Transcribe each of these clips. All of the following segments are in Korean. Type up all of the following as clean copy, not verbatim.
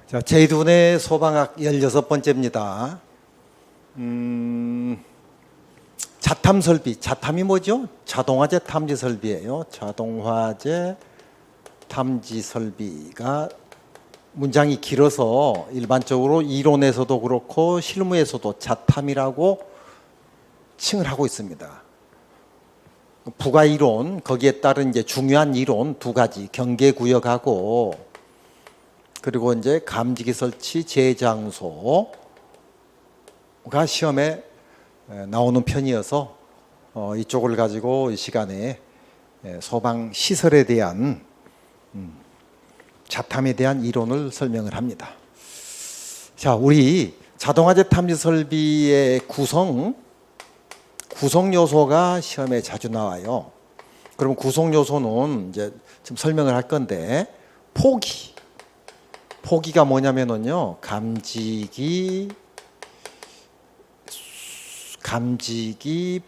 자, 제이둔의 소방학 16번째입니다. 자탐 설비. 자탐이 뭐죠? 자동화재 탐지 설비예요. 자동화재 탐지 설비가 문장이 길어서 일반적으로 이론에서도 그렇고 실무에서도 자탐이라고 칭을 하고 있습니다. 부가 이론, 거기에 따른 이제 중요한 이론 두 가지, 경계구역하고 그리고 이제 감지기 설치 재장소가 시험에 나오는 편이어서 이쪽을 가지고 이 시간에 소방 시설에 대한 자탐에 대한 이론을 설명을 합니다. 자, 우리 자동화재 탐지 설비의 구성 요소가 시험에 자주 나와요. 그럼 구성 요소는 이제 지금 설명을 할 건데 포기가 뭐냐면은요, 감지기,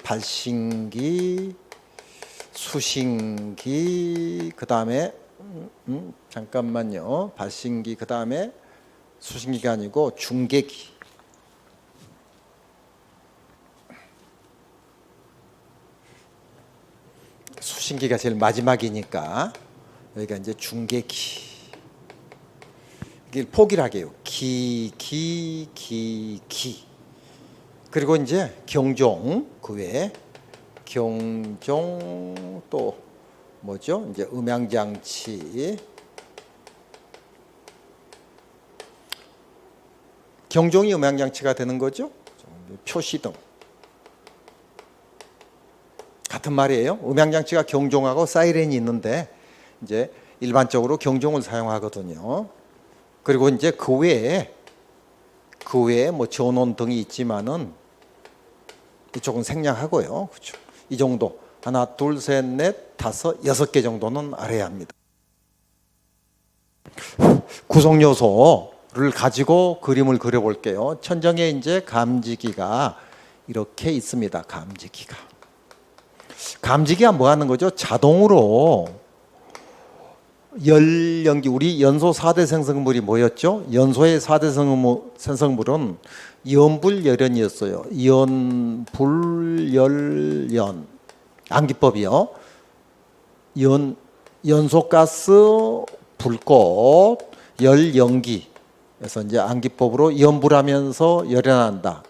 발신기, 수신기, 그 다음에 잠깐만요, 발신기, 그 다음에 수신기가 아니고 중계기. 수신기가 제일 마지막이니까 여기가 이제 중계기. 이게 포기를 하게요. 기. 그리고 이제 경종, 그 외에 경종 또 뭐죠? 이제 음향장치. 경종이 음향장치가 되는 거죠. 표시등. 같은 말이에요. 음향장치가 경종하고 사이렌이 있는데 이제 일반적으로 경종을 사용하거든요. 그리고 이제 그 외에 뭐 전원 등이 있지만은 이쪽은 생략하고요. 그렇죠. 이 정도 하나, 둘, 셋, 넷, 다섯, 6개 정도는 알아야 합니다. 구성 요소를 가지고 그림을 그려볼게요. 천정에 이제 감지기가 이렇게 있습니다. 감지기가 뭐 하는 거죠? 자동으로 열연기, 우리 연소 4대 생성물이 뭐였죠? 연소의 4대 생성물은 연불열연이었어요. 연불열연. 암기법이요. 연소가스, 불꽃, 열연기. 그래서 이제 암기법으로 연불하면서 열연한다.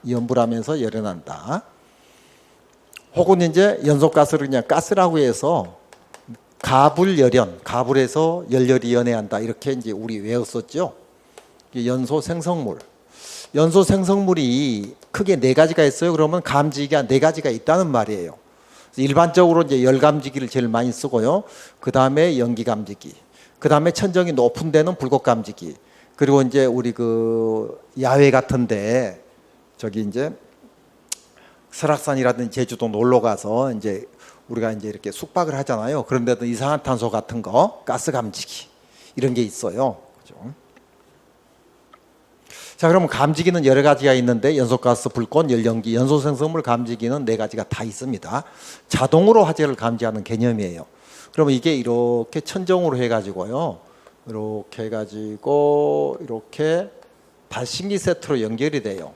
혹은 이제 연소가스를 그냥 가스라고 해서 가불해서 열렬히 연해한다. 이렇게 이제 우리 외웠었죠. 연소 생성물이 크게 4가지가 있어요. 그러면 감지기가 4가지가 있다는 말이에요. 일반적으로 이제 열 감지기를 제일 많이 쓰고요. 그 다음에 연기 감지기, 그 다음에 천정이 높은 데는 불꽃 감지기, 그리고 이제 우리 그 야외 같은데 저기 이제 설악산이라든지 제주도 놀러 가서 이제 우리가 이제 이렇게 숙박을 하잖아요. 그런데도 이산화탄소 같은 거, 가스 감지기 이런 게 있어요. 그죠? 자, 그러면 감지기는 여러 가지가 있는데 연소가스, 불꽃, 열연기, 연소생성물 감지기는 4가지가 다 있습니다. 자동으로 화재를 감지하는 개념이에요. 그러면 이게 이렇게 천정으로 해가지고요, 이렇게 해가지고 이렇게 발신기 세트로 연결이 돼요.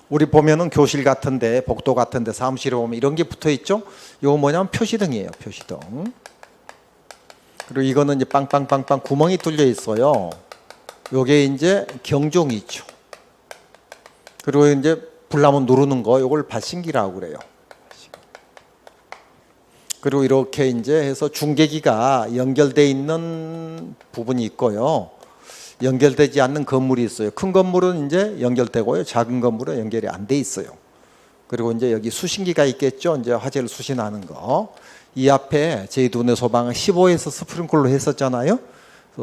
우리 보면은 교실 같은데, 복도 같은데, 사무실에 보면 이런 게 붙어 있죠? 이거 뭐냐면 표시등이에요. 표시등. 그리고 이거는 이제 빵빵빵빵 구멍이 뚫려 있어요. 요게 이제 경종이 있죠. 그리고 이제 불나면 누르는 거, 요걸 발신기라고 그래요. 그리고 이렇게 이제 해서 중계기가 연결돼 있는 부분이 있고요. 연결되지 않는 건물이 있어요. 큰 건물은 이제 연결되고요. 작은 건물은 연결이 안 돼 있어요. 그리고 이제 여기 수신기가 있겠죠. 이제 화재를 수신하는 거. 이 앞에 저희 두뇌 소방은 15에서 스프링클러 했었잖아요.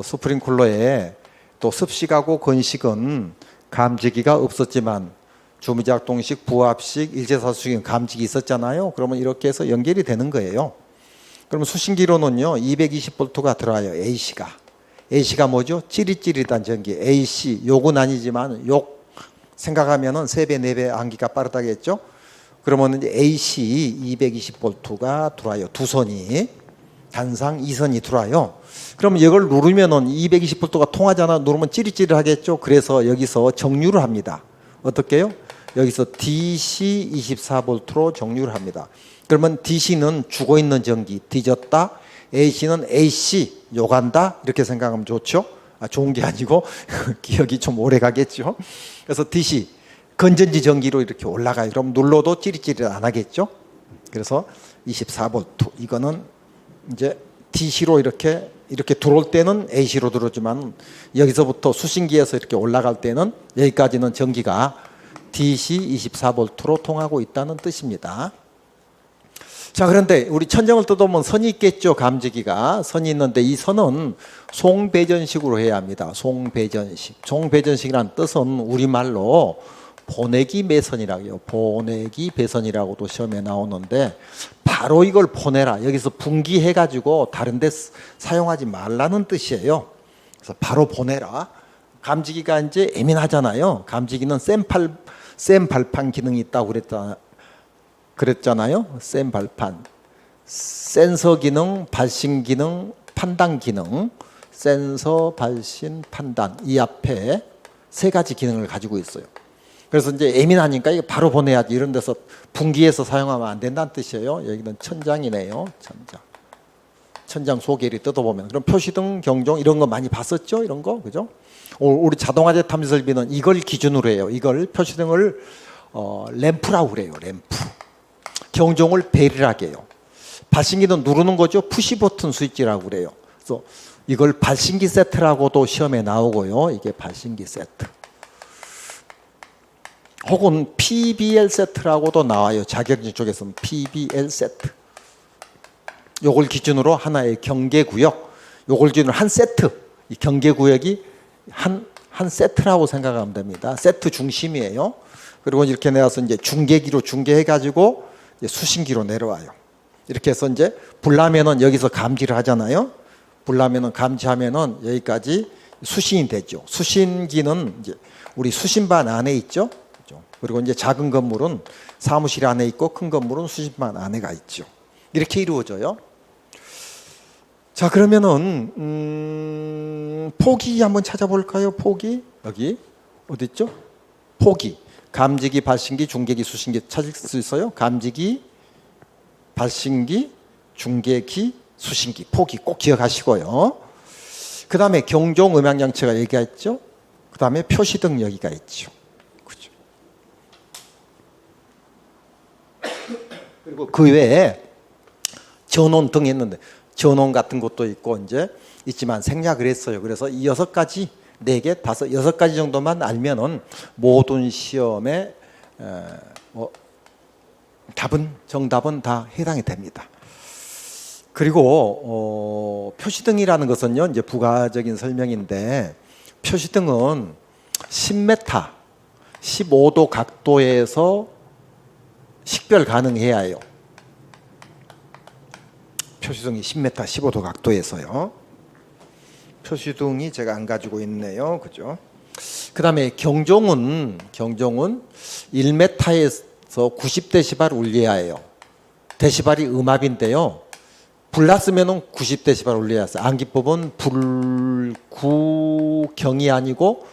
스프링클러에 또 습식하고 건식은 감지기가 없었지만 주미작동식, 부합식, 일제사수식 감지기 있었잖아요. 그러면 이렇게 해서 연결이 되는 거예요. 그러면 수신기로는요 220V가 들어와요. AC가 뭐죠? 찌릿찌릿한 전기. AC, 욕은 아니지만 욕 생각하면은 3배, 4배 암기가 빠르다겠죠? 그러면 이제 AC 220V가 들어와요. 두 선이. 단상 2선이 들어와요. 그러면 이걸 누르면은 220V가 통하잖아. 누르면 찌릿찌릿하겠죠. 그래서 여기서 정류를 합니다. 어떻게 해요? 여기서 DC 24V로 정류를 합니다. 그러면 DC는 죽어 있는 전기, 뒤졌다. AC는 AC, 요간다. 이렇게 생각하면 좋죠. 좋은 게 아니고 기억이 좀 오래 가겠죠. 그래서 DC, 건전지 전기로 이렇게 올라가요. 그럼 눌러도 찌릿찌릿 안 하겠죠. 그래서 24V. 이거는 이제 DC로 이렇게 들어올 때는 AC로 들어오지만 여기서부터 수신기에서 이렇게 올라갈 때는 여기까지는 전기가 DC 24V로 통하고 있다는 뜻입니다. 자, 그런데 우리 천정을 뜯어보면 선이 있겠죠. 감지기가 선이 있는데 이 선은 송배전식으로 해야 합니다. 송배전식. 송배전식이라는 뜻은 우리말로 보내기 매선이라고 해요. 보내기 배선이라고도 시험에 나오는데 바로 이걸 보내라. 여기서 분기해가지고 다른 데 사용하지 말라는 뜻이에요. 그래서 바로 보내라. 감지기가 이제 예민하잖아요. 감지기는 센 발판 기능이 있다고 그랬잖아요. 센 발판. 센서 기능, 발신 기능, 판단 기능. 센서, 발신, 판단. 이 앞에 세 가지 기능을 가지고 있어요. 그래서 이제 예민하니까 이게 바로 보내야지. 이런 데서 분기해서 사용하면 안 된다는 뜻이에요. 여기는 천장이네요. 천장. 천장 소개를 뜯어보면. 그럼 표시등, 경종 이런 거 많이 봤었죠? 이런 거. 그죠? 우리 자동화재 탐지 설비는 이걸 기준으로 해요. 이걸 표시등을 램프라고 그래요. 램프. 경종을 베리라고 해요. 발신기는 누르는 거죠. 푸시 버튼 스위치라고 그래요. 그래서 이걸 발신기 세트라고도 시험에 나오고요. 이게 발신기 세트. 혹은 PBL 세트라고도 나와요. 자격증 쪽에서는 PBL 세트. 요걸 기준으로 하나의 경계구역, 요걸 기준으로 한 세트, 이 경계구역이 한 세트라고 생각하면 됩니다. 세트 중심이에요. 그리고 이렇게 내려서 이제 중계기로 중계해가지고 수신기로 내려와요. 이렇게 해서 이제 불나면은 여기서 감지를 하잖아요. 불나면은 감지하면은 여기까지 수신이 되죠. 수신기는 이제 우리 수신반 안에 있죠. 그리고 이제 작은 건물은 사무실 안에 있고 큰 건물은 수신반 안에가 있죠. 이렇게 이루어져요. 자, 그러면은 포기 한번 찾아볼까요? 포기 여기 어디 있죠? 포기 감지기, 발신기, 중계기, 수신기 찾을 수 있어요? 감지기, 발신기, 중계기, 수신기. 포기 꼭 기억하시고요. 그 다음에 경종, 음향장치가 여기가 있죠. 그 다음에 표시등 여기가 있죠. 그죠? 그리고 그 외에 전원 등 있는데 전원 같은 것도 있고 이제 있지만 생략을 했어요. 그래서 이 6가지, 4개, 6가지 정도만 알면은 모든 시험에 정답은 다 해당이 됩니다. 그리고 표시등이라는 것은요, 이제 부가적인 설명인데 표시등은 10m, 15도 각도에서 식별 가능해야 해요. 표시등이 10m, 15도 각도에서요. 표시등이 제가 안 가지고 있네요. 그죠? 그 다음에 경종은 1m에서 90dB 울려야 해요. 데시벨이 음압인데요. 불났으면 90dB 울려야 해요. 암기법은 불구경이 아니고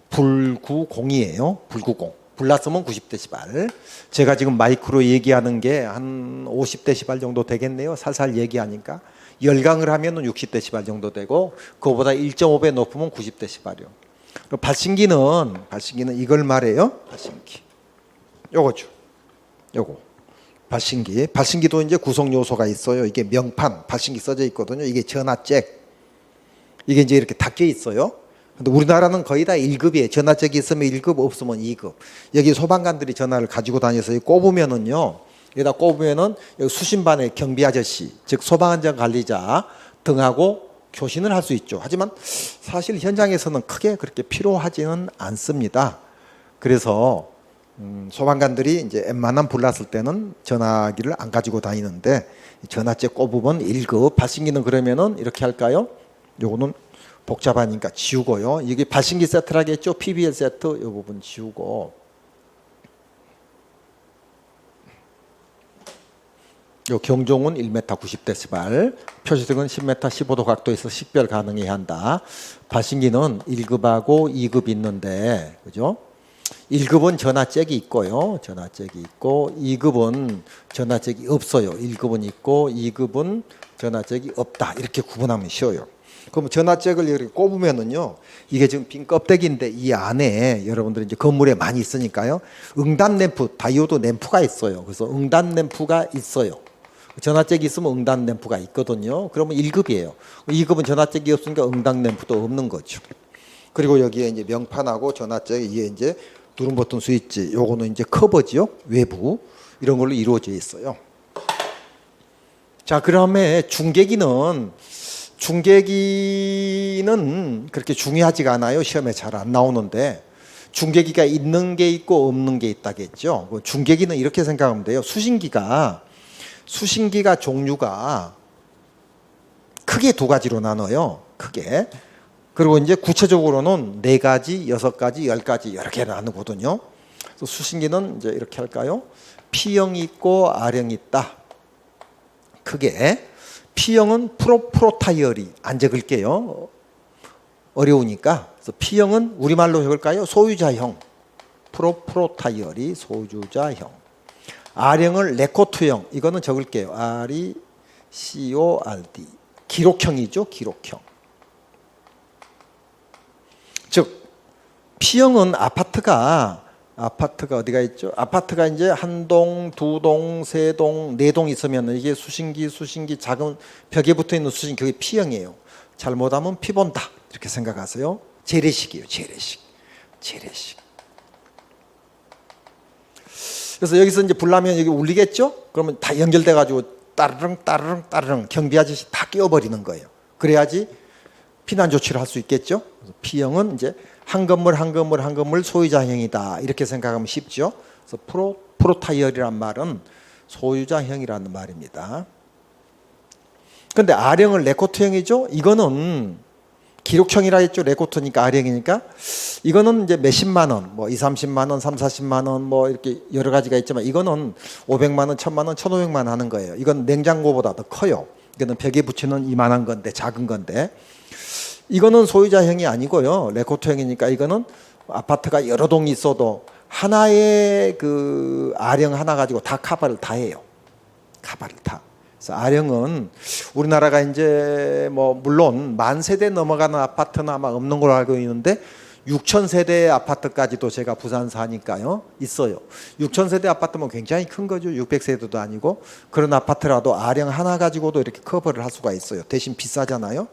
불구공이에요. 불구공. 불났으면 90dB. 제가 지금 마이크로 얘기하는 게 한 50dB 정도 되겠네요. 살살 얘기하니까. 열강을 하면 60dB 정도 되고 그거보다 1.5배 높으면 90dB이요. 발신기는 이걸 말해요. 발신기. 요거죠. 요거. 발신기도 이제 구성 요소가 있어요. 이게 명판, 발신기 써져 있거든요. 이게 전화잭. 이게 이제 이렇게 닫혀 있어요. 근데 우리나라는 거의 다 1급이에요. 전화잭이 있으면 1급, 없으면 2급. 여기 소방관들이 전화를 가지고 다녀서 꼽으면은요. 여기다 꼽으면은 여기 수신반의 경비 아저씨, 즉 소방안전 관리자 등하고 교신을 할 수 있죠. 하지만 사실 현장에서는 크게 그렇게 필요하지는 않습니다. 그래서 소방관들이 이제 웬만한 불 났을 때는 전화기를 안 가지고 다니는데 전화잭 꼽으면 1급, 발신기는 그러면은 이렇게 할까요? 요거는 복잡하니까 지우고요. 이게 발신기 세트라겠죠. PBL 세트 이 부분 지우고 요 경종은 1m 90dB, 표시등은 10m 15도 각도에서 식별 가능해야 한다. 발신기는 1급하고 2급이 있는데, 그죠? 1급은 전화잭이 있고요. 전화잭이 있고, 2급은 전화잭이 없어요. 1급은 있고, 2급은 전화잭이 없다. 이렇게 구분하면 쉬워요. 그럼 전화잭을 이렇게 꼽으면은요, 이게 지금 빈 껍데기인데 이 안에 여러분들이 이제 건물에 많이 있으니까요, 응답 램프, 다이오드 램프가 있어요. 그래서 응답 램프가 있어요. 전화잭이 있으면 응답 램프가 있거든요. 그러면 1급이에요. 2급은 전화잭이 없으니까 응답 램프도 없는 거죠. 그리고 여기에 이제 명판하고 전화잭 위에 이제 누름 버튼 스위치, 요거는 이제 커버지요. 외부 이런 걸로 이루어져 있어요. 자, 그다음에 중계기는 그렇게 중요하지가 않아요. 시험에 잘 안 나오는데 중계기가 있는 게 있고 없는 게 있다겠죠. 중계기는 이렇게 생각하면 돼요. 수신기가 종류가 크게 두 가지로 나눠요. 크게. 그리고 이제 구체적으로는 4가지, 6가지, 10가지 여러 개 나누거든요. 그래서 수신기는 이제 이렇게 할까요? P형이 있고 R형이 있다. 크게. P형은 프로타이어리, 안 적을게요. 어려우니까. 그래서 P형은 우리말로 적을까요? 소유자형. 프로타이어리, 소유자형. R형을 레코트형, 이거는 적을게요. RECORD. 기록형이죠, 기록형. 즉, P형은 아파트가 어디가 있죠? 아파트가 이제 한 동, 두 동, 세 동, 네 동 있으면 이게 수신기 작은 벽에 붙어 있는 수신기, 그게 P형이에요. 잘못하면 피 본다. 이렇게 생각하세요. 재래식이에요, 재래식. 그래서 여기서 이제 불 나면 여기 울리겠죠? 그러면 다 연결돼 가지고 따르릉 경비 아저씨 다 끼워버리는 거예요. 그래야지 피난 조치를 할 수 있겠죠? 그래서 P형은 이제 한 건물 소유자형이다. 이렇게 생각하면 쉽죠? 그래서 프로타이어리란 말은 소유자형이라는 말입니다. 근데 R형은 레코트형이죠? 이거는 기록형이라 했죠. 레코트니까 R형이니까. 이거는 이제 몇십만 원, 뭐 2, 30만 원, 3, 40만 원, 뭐 이렇게 여러 가지가 있지만 이거는 500만 원, 1000만 원, 1500만 원 하는 거예요. 이건 냉장고보다 더 커요. 이거는 벽에 붙이는 이만한 건데, 작은 건데. 이거는 소유자형이 아니고요. 레코트형이니까 이거는 아파트가 여러 동이 있어도 하나의 그 R형 하나 가지고 다 커버를 다 해요. 커버를 다. 그래서 R형은 우리나라가 이제 뭐 물론 10,000세대 넘어가는 아파트는 아마 없는 걸로 알고 있는데 6,000세대 아파트까지도 제가 부산 사니까요. 있어요. 6,000세대 아파트면 굉장히 큰 거죠. 600세대도 아니고. 그런 아파트라도 R형 하나 가지고도 이렇게 커버를 할 수가 있어요. 대신 비싸잖아요.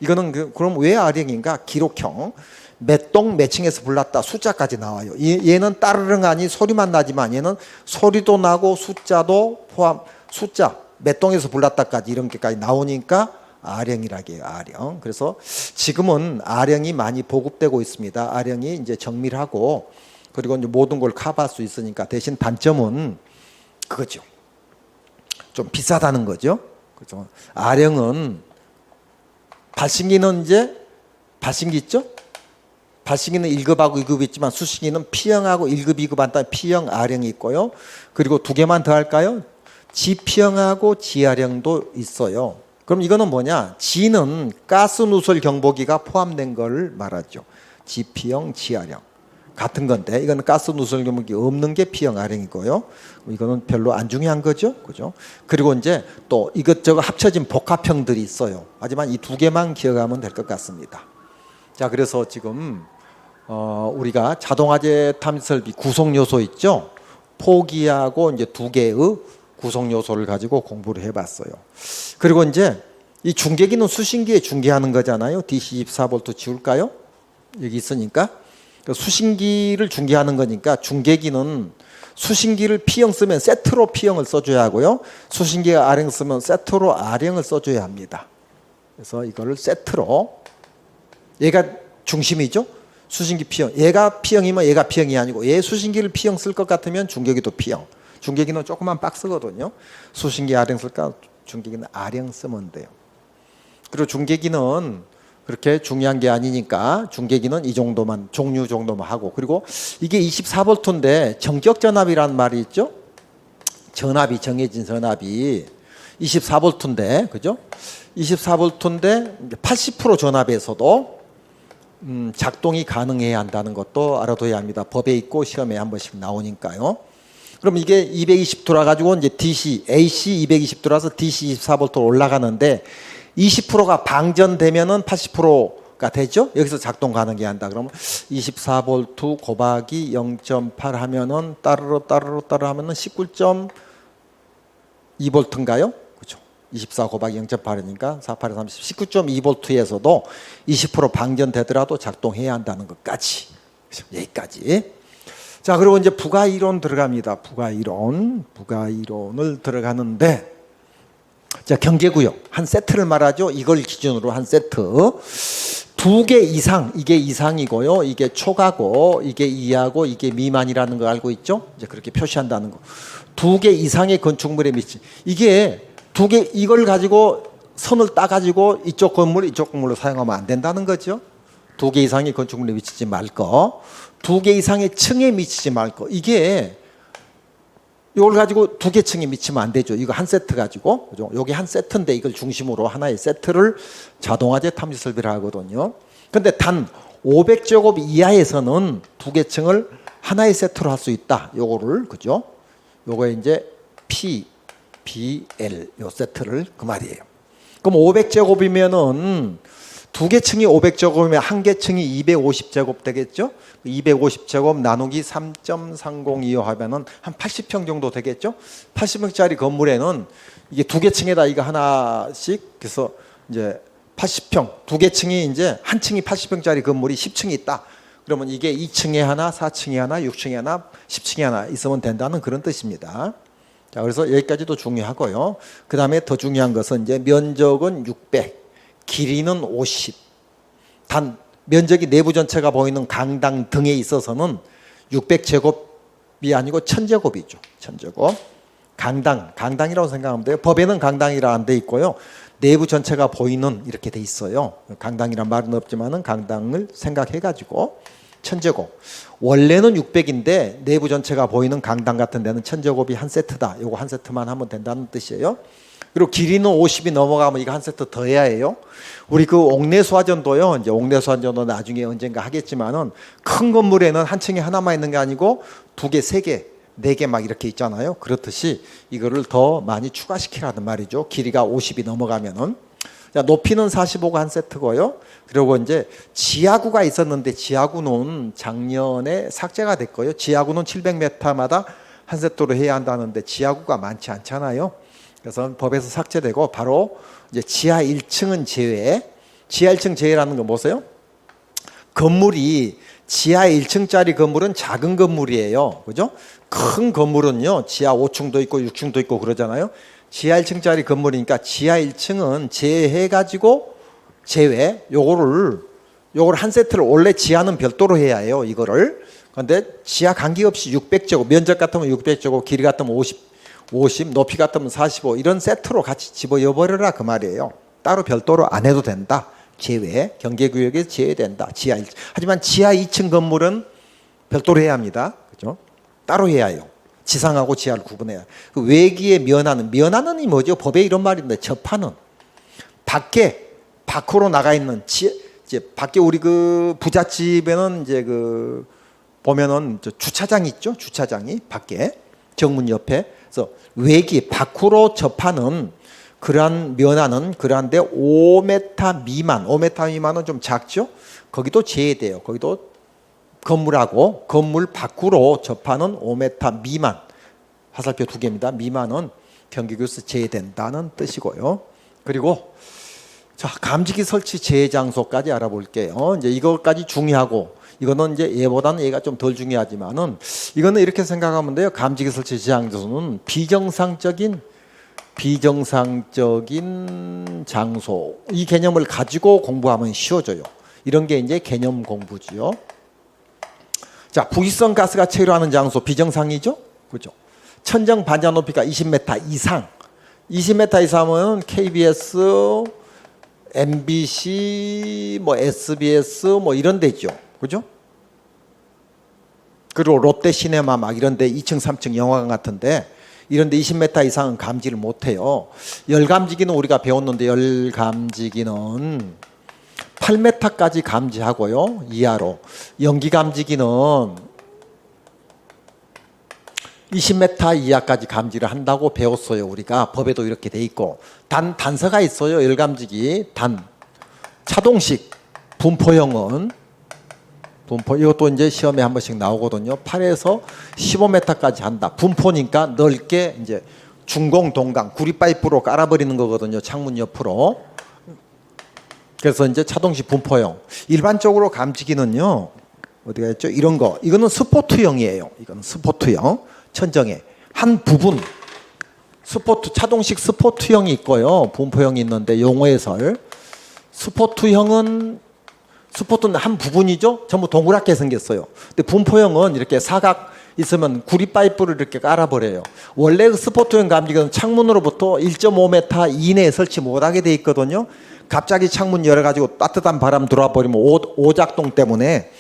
이거는 그럼 왜 R형인가? 기록형. 몇 동 몇 층에서 불났다. 숫자까지 나와요. 얘는 따르릉하니 소리만 나지만 얘는 소리도 나고 숫자도 포함, 숫자 몇 동에서 불났다까지 이런 게까지 나오니까 R형이라고 해요. R형. 그래서 지금은 R형이 많이 보급되고 있습니다. R형이 이제 정밀하고 그리고 이제 모든 걸 커버할 수 있으니까 대신 단점은 그거죠. 좀 비싸다는 거죠. 그렇죠. R형은 발신기는 이제 발신기 있죠? 발신기는 1급하고 2급이 있지만 수신기는 P형하고 1급, 2급 한 다음에 P형, R형이 있고요. 그리고 두 개만 더 할까요? GP형하고 GR형도 있어요. 그럼 이거는 뭐냐? G는 가스 누설 경보기가 포함된 걸 말하죠. GP형, GR형. 같은 건데 이거는 가스 누설 경보기 없는 게 P형, R형이고요. 이거는 별로 안 중요한 거죠. 그죠? 그리고 이제 또 이것저것 합쳐진 복합형들이 있어요. 하지만 이 두 개만 기억하면 될 것 같습니다. 자, 그래서 지금 우리가 자동화재 탐지 설비 구성 요소 있죠? 포기하고 이제 두 개의 구성 요소를 가지고 공부를 해봤어요. 그리고 이제 이 중계기는 수신기에 중계하는 거잖아요. DC 24V 지울까요? 여기 있으니까 수신기를 중계하는 거니까 중계기는 수신기를 P형 쓰면 세트로 P형을 써줘야 하고요. 수신기가 R형 쓰면 세트로 R형을 써줘야 합니다. 그래서 이거를 세트로, 얘가 중심이죠. 수신기 P형. 얘가 P형이면 얘가 P형이 아니고 얘 수신기를 P형 쓸 것 같으면 중계기도 P형. 중계기는 조그만 박스거든요. 수신기 R형 쓸까? 중계기는 R형 쓰면 돼요. 그리고 중계기는 그렇게 중요한 게 아니니까 중계기는 이 정도만, 종류 정도만 하고, 그리고 이게 24V인데 정격 전압이라는 말이 있죠. 전압이, 정해진 전압이 24V인데, 그죠? 24V인데 80% 전압에서도 작동이 가능해야 한다는 것도 알아둬야 합니다. 법에 있고 시험에 한 번씩 나오니까요. 그럼 이게 220 돌아가지고 이제 DC, AC 220 돌아서 DC 24V로 올라가는데 20%가 방전되면은 80%가 되죠? 여기서 작동 가능해 한다. 그러면 24V 곱하기 0.8 하면은 따르르 하면은 19.2V인가요? 그렇죠. 24 곱하기 0.8이니까 48에 30, 19.2V에서도 20% 방전되더라도 작동해야 한다는 것까지. 그렇죠? 여기까지. 자, 그리고 이제 부가 이론 들어갑니다. 부가 이론을 들어가는데, 자, 경계구역 한 세트를 말하죠. 이걸 기준으로 한 세트. 2개 이상, 이게 이상이고요. 이게 초과고, 이게 이하고, 이게 미만이라는 거 알고 있죠? 이제 그렇게 표시한다는 거. 2개 이상의 건축물에 미치. 이게 2개, 이걸 가지고 선을 따가지고 이쪽 건물로 사용하면 안 된다는 거죠. 2개 이상의 건축물에 미치지 말 거. 2개 이상의 층에 미치지 말 거. 이게 이걸 가지고 2개 층에 미치면 안 되죠. 이거 한 세트 가지고, 그죠? 여기 한 세트인데 이걸 중심으로 하나의 세트를 자동화재 탐지 설비를 하거든요. 근데 단 500제곱 이하에서는 2개 층을 하나의 세트로 할 수 있다. 요거를, 그죠? 요거 이제 P, BL 요 세트를 그 말이에요. 그럼 500제곱이면은 2개 층이 500제곱이면 한 개 층이 250제곱 되겠죠? 250제곱 나누기 3.3025 하면은 한 80평 정도 되겠죠? 80평짜리 건물에는 이게 2개 층에다 이거 하나씩, 그래서 이제 80평, 2개 층이 이제 한 층이 80평짜리 건물이 10층이 있다. 그러면 이게 2층에 하나, 4층에 하나, 6층에 하나, 10층에 하나 있으면 된다는 그런 뜻입니다. 자, 그래서 여기까지도 중요하고요. 그 다음에 더 중요한 것은 이제 면적은 600. 길이는 50. 단 면적이 내부 전체가 보이는 강당 등에 있어서는 600제곱이 아니고 1000제곱이죠. 1000제곱. 강당이라고 생각하면 돼요. 법에는 강당이라 안 돼 있고요. 내부 전체가 보이는 이렇게 돼 있어요. 강당이란 말은 없지만은 강당을 생각해 가지고 1000제곱. 원래는 600인데 내부 전체가 보이는 강당 같은 데는 1000제곱이 한 세트다. 요거 한 세트만 하면 된다는 뜻이에요. 그리고 길이는 50이 넘어가면 이거 한 세트 더 해야 해요. 우리 그 옥내수화전도요. 이제 옥내수화전도 나중에 언젠가 하겠지만은 큰 건물에는 한 층에 하나만 있는 게 아니고 2개, 3개, 4개 막 이렇게 있잖아요. 그렇듯이 이거를 더 많이 추가시키라는 말이죠. 길이가 50이 넘어가면은. 자, 높이는 45가 한 세트고요. 그리고 이제 지하구가 있었는데 지하구는 작년에 삭제가 됐고요. 지하구는 700m마다 한 세트로 해야 한다는데 지하구가 많지 않잖아요. 그래서 법에서 삭제되고 바로 이제 지하 1층은 제외. 지하 1층 제외라는 건 뭐세요? 건물이 지하 1층짜리 건물은 작은 건물이에요. 그죠? 큰 건물은요. 지하 5층도 있고 6층도 있고 그러잖아요. 지하 1층짜리 건물이니까 지하 1층은 제외해 가지고 요거를 한 세트를 원래 지하는 별도로 해야 해요. 이거를. 그런데 지하 관계없이 600제곱, 면적 같으면 600제곱, 길이 같으면 50, 높이 같으면 45 이런 세트로 같이 집어여버려라 그 말이에요. 따로 별도로 안 해도 된다. 제외, 경계구역에 제외된다. 지하 1층. 하지만 지하 2층 건물은 별도로 해야 합니다. 그죠? 따로 해야 해요. 지상하고 지하를 구분해야. 그 외기에 면하는이 뭐죠? 법에 이런 말인데 접하는. 밖으로 나가 있는 이제 밖에 우리 그 부잣집에는 이제 그 보면은 주차장 있죠? 주차장이 밖에 정문 옆에. 그래서 외기 밖으로 접하는 그러한 면하는 그러한데 5m 미만은 좀 작죠? 거기도 제외돼요. 거기도 건물 밖으로 접하는 5m 미만 화살표 2개입니다. 미만은 경계구역에서 제외된다는 뜻이고요. 그리고 자, 감지기 설치 제외 장소까지 알아볼게요. 이제 이것까지 중요하고 이거는 이제 얘보다는 얘가 좀 덜 중요하지만은 이거는 이렇게 생각하면 돼요. 감지기 설치 제외 장소는 비정상적인 장소 이 개념을 가지고 공부하면 쉬워져요. 이런 게 이제 개념 공부지요. 자, 부기성 가스가 체류하는 장소 비정상이죠, 그죠? 천정 반자 높이가 20m 이상, 20m 이상은 KBS, MBC, 뭐 SBS 뭐 이런 데죠, 그죠? 그리고 롯데 시네마 막 이런 데 2층, 3층 영화관 같은데 이런데 20m 이상은 감지를 못해요. 열감지기는 우리가 배웠는데 열감지기는 8m까지 감지하고요. 이하로. 연기감지기는 20m 이하까지 감지를 한다고 배웠어요. 우리가 법에도 이렇게 돼 있고. 단서가 있어요. 열감지기 차동식 분포형은 이것도 이제 시험에 한 번씩 나오거든요. 8에서 15m까지 한다. 분포니까 넓게 이제 중공 동강 구리파이프로 깔아버리는 거거든요. 창문 옆으로. 그래서 이제 차동식 분포형. 일반적으로 감지기는요. 어디가 있죠? 이런 거. 이거는 스포트형이에요. 이거는 스포트형. 천정에 한 부분 차동식 스포트형이 있고요. 분포형이 있는데 용어 해설. 스포트는 한 부분이죠. 전부 동그랗게 생겼어요. 근데 분포형은 이렇게 사각 있으면 구리파이프를 이렇게 깔아버려요. 원래 그 스포트형 감지기는 창문으로부터 1.5m 이내에 설치 못하게 돼 있거든요. 갑자기 창문 열어가지고 따뜻한 바람 들어와 버리면 오작동 때문에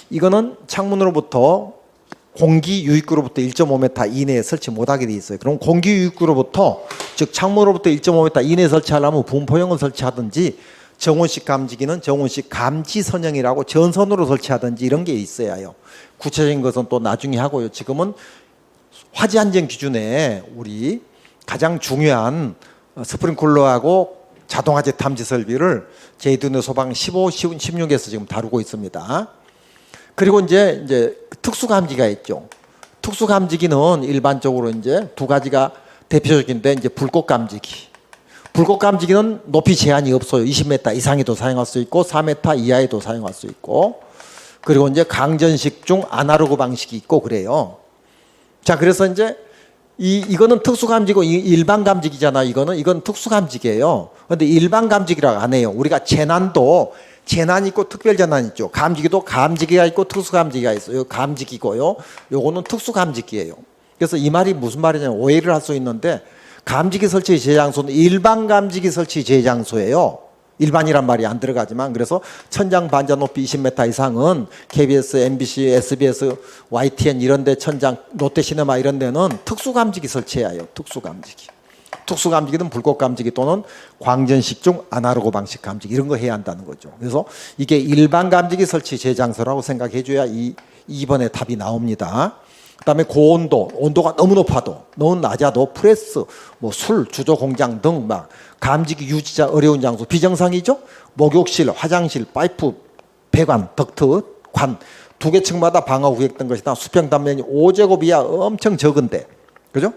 이거는 창문으로부터 공기 유입구로부터 1.5m 이내에 설치 못하게 돼 있어요. 그럼 공기 유입구로부터 즉 창문으로부터 1.5m 이내에 설치하려면 분포형을 설치하든지 정원식 감지기는 정원식 감지선형이라고 전선으로 설치하든지 이런 게 있어야 해요. 구체적인 것은 또 나중에 하고요. 지금은 화재 안전 기준에 우리 가장 중요한 스프링클러하고 자동화재 탐지 설비를 제이드노 소방 15, 16에서 지금 다루고 있습니다. 그리고 이제 특수감지기가 있죠. 특수감지기는 일반적으로 이제 두 가지가 대표적인데 이제 불꽃감지기. 불꽃감지기는 높이 제한이 없어요. 20m 이상에도 사용할 수 있고 4m 이하에도 사용할 수 있고 그리고 이제 강전식 중 아날로그 방식이 있고 그래요. 자, 그래서 이제 이거는 특수감지고 일반 감지기잖아. 이건 특수감지기예요. 그런데 일반 감지기라고 안 해요. 우리가 재난이 있고 특별재난이 있죠. 감지기도 감지기가 있고 특수감지기가 있어요. 감지기고요. 요거는 특수감지기예요. 그래서 이 말이 무슨 말이냐면 오해를 할 수 있는데 감지기 설치 제장소는 일반 감지기 설치 제장소예요. 일반이란 말이 안 들어가지만 그래서 천장 반자 높이 20m 이상은 KBS, MBC, SBS, YTN 이런 데 천장 롯데시네마 이런 데는 특수감지기 설치해야 해요. 특수감지기는 불꽃감지기 또는 광전식 중 아날로그 방식 감지기 이런 거 해야 한다는 거죠. 그래서 이게 일반 감지기 설치 제장소라고 생각해 줘야 2번의 답이 나옵니다. 그다음에 고온도, 온도가 너무 높아도 너무 낮아도 프레스, 술, 주조 공장 등 막 감지기 유지자 어려운 장소 비정상이죠. 목욕실, 화장실, 파이프, 배관, 덕트, 관 두 개 층마다 방어 구획된 것이다. 수평 단면이 5제곱 이하 엄청 적은데, 그죠?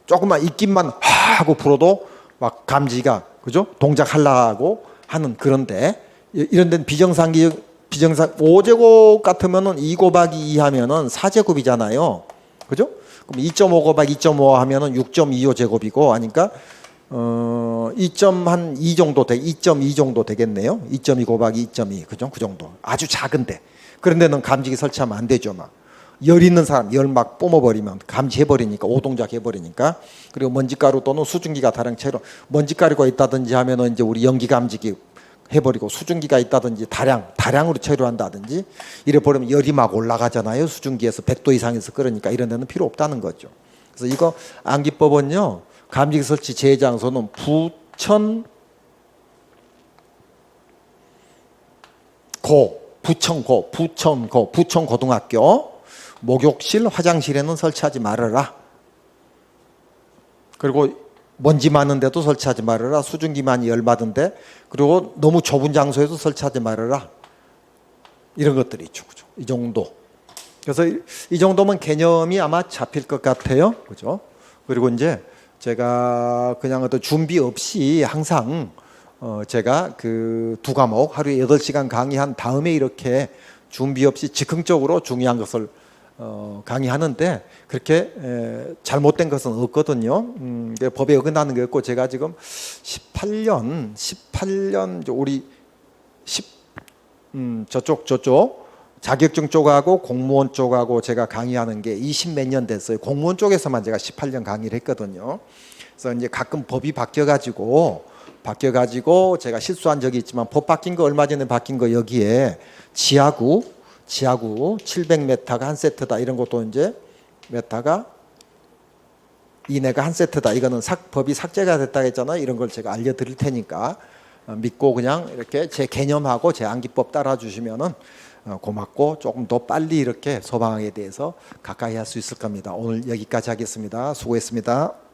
조금만 입김만 하고 불어도 막 감지가 그죠? 동작하려고 하는 그런데 이런 데는 비정상 5제곱 같으면은 2 곱하기 2 하면은 4제곱이잖아요. 그죠? 그럼 2.5 곱하기 2.5 하면은 6.25제곱이고 하니까 2.2 정도 되겠네요. 2.2 곱하기 2.2 그죠? 그 정도. 아주 작은데. 그런 데는 감지기 설치하면 안 되죠, 막. 열 있는 사람 열 막 뿜어버리면 감지해버리니까 오동작 해버리니까. 그리고 먼지가루 또는 수증기가 다른 채로 먼지가루가 있다든지 하면은 이제 우리 연기 감지기 해버리고 수증기가 있다든지 다량으로 체류한다든지 이래 버리면 열이 막 올라가잖아요. 수증기에서 100도 이상에서 끓으니까 이런 데는 필요 없다는 거죠. 그래서 이거 암기법은요. 감지기 설치 제장소는 부천고등학교 목욕실, 화장실에는 설치하지 말아라. 그리고 먼지 많은 데도 설치하지 말아라. 수증기 많이 열받은데 그리고 너무 좁은 장소에도 설치하지 말아라. 이런 것들이 있죠. 그죠? 이 정도. 그래서 이 정도면 개념이 아마 잡힐 것 같아요. 그죠? 그리고 이제 제가 그냥 어떤 준비 없이 항상 제가 그 두 과목 하루에 8시간 강의한 다음에 이렇게 준비 없이 즉흥적으로 중요한 것을 강의하는데 그렇게 잘못된 것은 없거든요. 법에 어긋나는 게 없고 제가 지금 18년 우리 저쪽 자격증 쪽하고 공무원 쪽하고 제가 강의하는 게 20몇 년 됐어요. 공무원 쪽에서만 제가 18년 강의를 했거든요. 그래서 이제 가끔 법이 바뀌어가지고 제가 실수한 적이 있지만 법 바뀐 거 얼마 전에 바뀐 거 여기에 지하구 700m가 한 세트다 이런 것도 이제 메타가 이내가 한 세트다. 이거는 법이 삭제가 됐다 했잖아요. 이런 걸 제가 알려드릴 테니까 믿고 그냥 이렇게 제 개념하고 제 암기법 따라주시면은 고맙고 조금 더 빨리 이렇게 소방학에 대해서 가까이 할 수 있을 겁니다. 오늘 여기까지 하겠습니다. 수고했습니다.